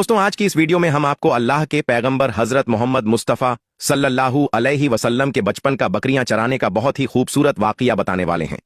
दोस्तों, आज की इस वीडियो में हम आपको अल्लाह के पैगंबर हजरत मोहम्मद मुस्तफ़ा सल्लल्लाहु अलैहि वसल्लम के बचपन का बकरियां चराने का बहुत ही खूबसूरत वाकया बताने वाले हैं,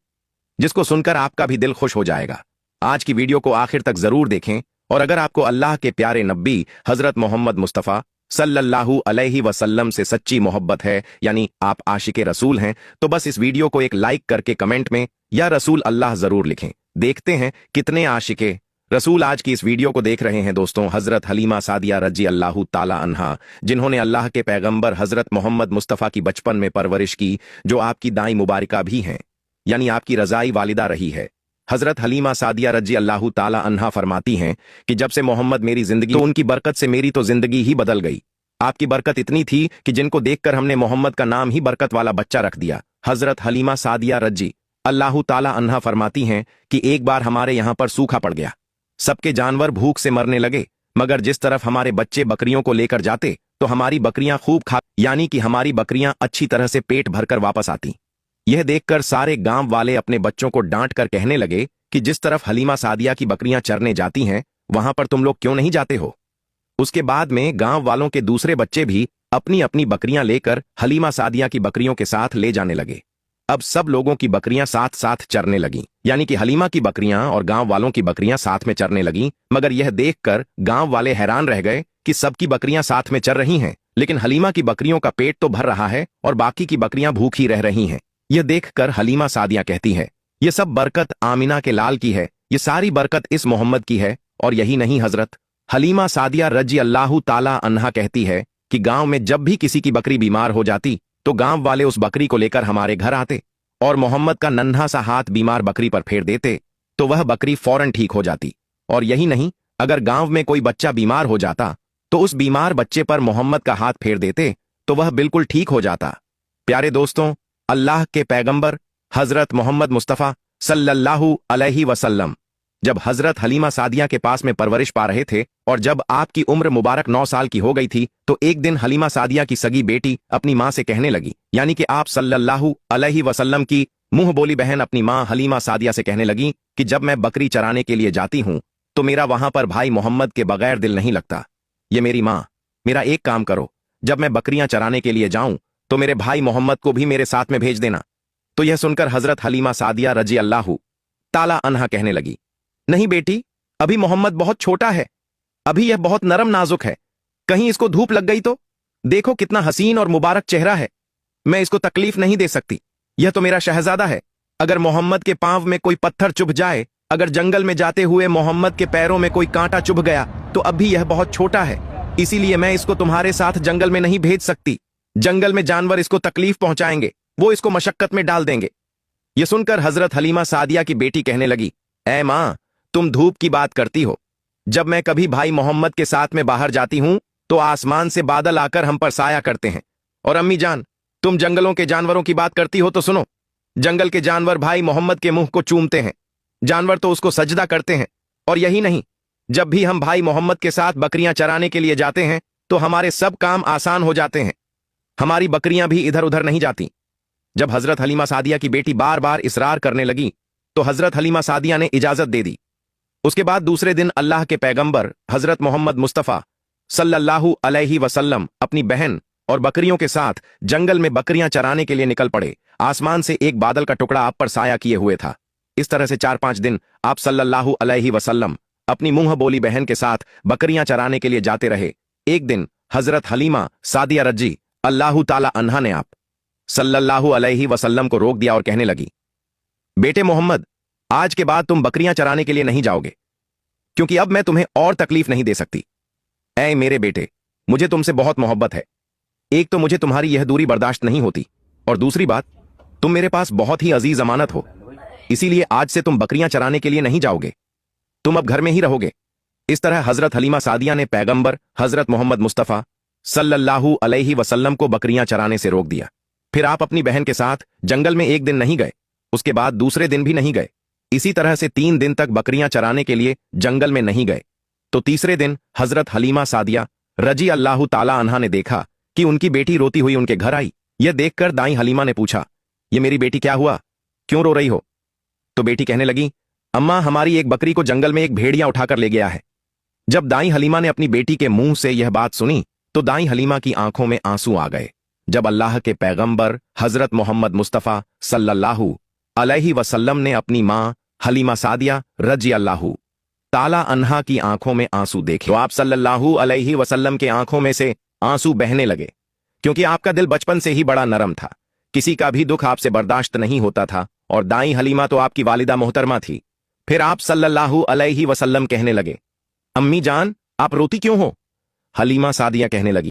जिसको सुनकर आपका भी दिल खुश हो जाएगा। आज की वीडियो को आखिर तक जरूर देखें, और अगर आपको अल्लाह के प्यारे नब्बी हजरत मोहम्मद मुस्तफ़ा सल्लल्लाहु अलैहि वसल्लम से सच्ची मोहब्बत है, यानी आप आशिके रसूल हैं, तो बस इस वीडियो को एक लाइक करके कमेंट में या रसूल अल्लाह जरूर लिखें। देखते हैं कितने आशिके रसूल आज की इस वीडियो को देख रहे हैं। दोस्तों, हजरत हलीमा सादिया रजी अल्लाह ताला अन्हा, जिन्होंने अल्लाह के पैगंबर हजरत मोहम्मद मुस्तफ़ा की बचपन में परवरिश की, जो आपकी दाई मुबारका भी हैं, यानी आपकी रजाई वालिदा रही है। हजरत हलीमा सादिया रजी अल्लाह ताला अन्हा फरमाती हैं कि जब से मोहम्मद मेरी जिंदगी, तो उनकी बरकत से मेरी तो जिंदगी ही बदल गई। आपकी बरकत इतनी थी कि जिनको देखकर हमने मोहम्मद का नाम ही बरकत वाला बच्चा रख दिया। हजरत हलीमा सादिया रजी अल्लाह ताला अन्हा फरमाती हैं कि एक बार हमारे यहाँ पर सूखा पड़ गया, सबके जानवर भूख से मरने लगे, मगर जिस तरफ हमारे बच्चे बकरियों को लेकर जाते तो हमारी बकरियां खूब खा, यानी कि हमारी बकरियां अच्छी तरह से पेट भरकर वापस आती। यह देखकर सारे गांव वाले अपने बच्चों को डांट कर कहने लगे कि जिस तरफ हलीमा सादिया की बकरियां चरने जाती हैं, वहां पर तुम लोग क्यों नहीं जाते हो। उसके बाद में गांव वालों के दूसरे बच्चे भी अपनी अपनी बकरियां लेकर हलीमा सादिया की बकरियों के साथ ले जाने लगे। अब सब लोगों की बकरियां साथ साथ चरने लगीं, यानी कि हलीमा की बकरियां और गांव वालों की बकरियां साथ में चरने लगीं। मगर यह देखकर गांव वाले हैरान रह गए कि सबकी बकरियां साथ में चर रही हैं, लेकिन हलीमा की बकरियों का पेट तो भर रहा है और बाकी की बकरियां भूखी रह रही हैं। यह देखकर हलीमा सादिया कहती है, यह सब बरकत आमिना के लाल की है, ये सारी बरकत इस मोहम्मद की है। और यही नहीं, हजरत हलीमा सादिया रजी अल्लाह ताला अन्हा कहती है कि गांव में जब भी किसी की बकरी बीमार हो जाती तो गांव वाले उस बकरी को लेकर हमारे घर आते और मोहम्मद का नन्हा सा हाथ बीमार बकरी पर फेर देते तो वह बकरी फौरन ठीक हो जाती। और यही नहीं, अगर गांव में कोई बच्चा बीमार हो जाता तो उस बीमार बच्चे पर मोहम्मद का हाथ फेर देते तो वह बिल्कुल ठीक हो जाता। प्यारे दोस्तों, अल्लाह के पैगंबर हजरत मोहम्मद मुस्तफ़ा सल्लल्लाहु अलैहि वसल्लम जब हजरत हलीमा सादिया के पास में परवरिश पा रहे थे और जब आपकी उम्र मुबारक 9 साल की हो गई थी, तो एक दिन हलीमा सादिया की सगी बेटी अपनी मां से कहने लगी, यानी कि आप सल्लल्लाहु अलैहि वसल्लम की मुंह बोली बहन अपनी मां हलीमा सादिया से कहने लगी कि जब मैं बकरी चराने के लिए जाती हूं तो मेरा वहां पर भाई मोहम्मद के बगैर दिल नहीं लगता। ये मेरी मां, मेरा एक काम करो, जब मैं बकरियां चराने के लिए जाऊं तो मेरे भाई मोहम्मद को भी मेरे साथ में भेज देना। तो यह सुनकर हजरत हलीमा सादिया रजी अल्लाह ताला अन्हा कहने लगी, नहीं बेटी, अभी मोहम्मद बहुत छोटा है, अभी यह बहुत नरम नाजुक है, कहीं इसको धूप लग गई तो देखो कितना हसीन और मुबारक चेहरा है, मैं इसको तकलीफ नहीं दे सकती, यह तो मेरा शहजादा है। अगर मोहम्मद के पांव में कोई पत्थर चुभ जाए, अगर जंगल में जाते हुए मोहम्मद के पैरों में कोई कांटा चुभ गया तो अब भी यह बहुत छोटा है, इसीलिए मैं इसको तुम्हारे साथ जंगल में नहीं भेज सकती। जंगल में जानवर इसको तकलीफ पहुंचाएंगे, वो इसको मशक्कत में डाल देंगे। यह सुनकर हजरत हलीमा सादिया की बेटी कहने लगी, ऐ मां, तुम धूप की बात करती हो, जब मैं कभी भाई मोहम्मद के साथ में बाहर जाती हूं तो आसमान से बादल आकर हम पर साया करते हैं। और अम्मी जान, तुम जंगलों के जानवरों की बात करती हो तो सुनो, जंगल के जानवर भाई मोहम्मद के मुंह को चूमते हैं, जानवर तो उसको सजदा करते हैं। और यही नहीं, जब भी हम भाई मोहम्मद के साथ बकरियां चराने के लिए जाते हैं तो हमारे सब काम आसान हो जाते हैं, हमारी बकरियां भी इधर उधर नहीं जाती। जब हजरत हलीमा सादिया की बेटी बार बार इसरार करने लगी तो हजरत हलीमा सादिया ने इजाजत दे दी। उसके बाद दूसरे दिन अल्लाह के पैगंबर हजरत मोहम्मद मुस्तफ़ा सल्लल्लाहु अलैहि वसल्लम अपनी बहन और बकरियों के साथ जंगल में बकरियां चराने के लिए निकल पड़े। आसमान से एक बादल का टुकड़ा आप पर साया किए हुए था। इस तरह से 4-5 दिन आप सल्लल्लाहु अलैहि वसल्लम अपनी मुंह बोली बहन के साथ बकरियां चराने के लिए जाते रहे। एक दिन हजरत हलीमा सादिया रजी अल्लाह ताला अन्हा ने आप सल्लल्लाहु अलैहि वसल्लम को रोक दिया और कहने लगी, बेटे मोहम्मद, आज के बाद तुम बकरियां चराने के लिए नहीं जाओगे, क्योंकि अब मैं तुम्हें और तकलीफ नहीं दे सकती। ऐ मेरे बेटे, मुझे तुमसे बहुत मोहब्बत है, एक तो मुझे तुम्हारी यह दूरी बर्दाश्त नहीं होती, और दूसरी बात, तुम मेरे पास बहुत ही अजीज अमानत हो, इसीलिए आज से तुम बकरियां चराने के लिए नहीं जाओगे, तुम अब घर में ही रहोगे। इस तरह हजरत हलीमा सादिया ने पैगंबर हजरत मोहम्मद मुस्तफ़ा सल्लल्लाहु अलैहि वसल्लम को बकरियां चराने से रोक दिया। फिर आप अपनी बहन के साथ जंगल में एक दिन नहीं गए, उसके बाद दूसरे दिन भी नहीं गए, इसी तरह से 3 दिन तक बकरियां चराने के लिए जंगल में नहीं गए। तो तीसरे दिन हजरत हलीमा सादिया रजी अल्लाह ताला अन्हा ने देखा कि उनकी बेटी रोती हुई उनके घर आई। यह देखकर दाई हलीमा ने पूछा, ये मेरी बेटी, क्या हुआ, क्यों रो रही हो। तो बेटी कहने लगी, अम्मा, हमारी एक बकरी को जंगल में एक भेड़िया उठाकर ले गया है, जब दाई हलीमा ने अपनी बेटी के मुंह से यह बात सुनी तो दाई हलीमा की आंखों में आंसू आ गए। जब अल्लाह के पैगंबर हजरत मोहम्मद मुस्तफ़ा सल्लल्लाहु अलैहि वसल्लम ने अपनी मां हलीमा सादिया रजी अल्लाहु ताला अन्हा की आंखों में आंसू देखे तो आप सल्लल्लाहु अलैहि वसल्लम के आंखों में से आंसू बहने लगे, क्योंकि आपका दिल बचपन से ही बड़ा नरम था। किसी का भी दुख आपसे बर्दाश्त नहीं होता था और दाई हलीमा तो आपकी वालिदा मोहतरमा थी। फिर आप सल्लल्लाहु अलैहि वसल्लम कहने लगे, अम्मी जान आप रोती क्यों हो? हलीमा सादिया कहने लगी,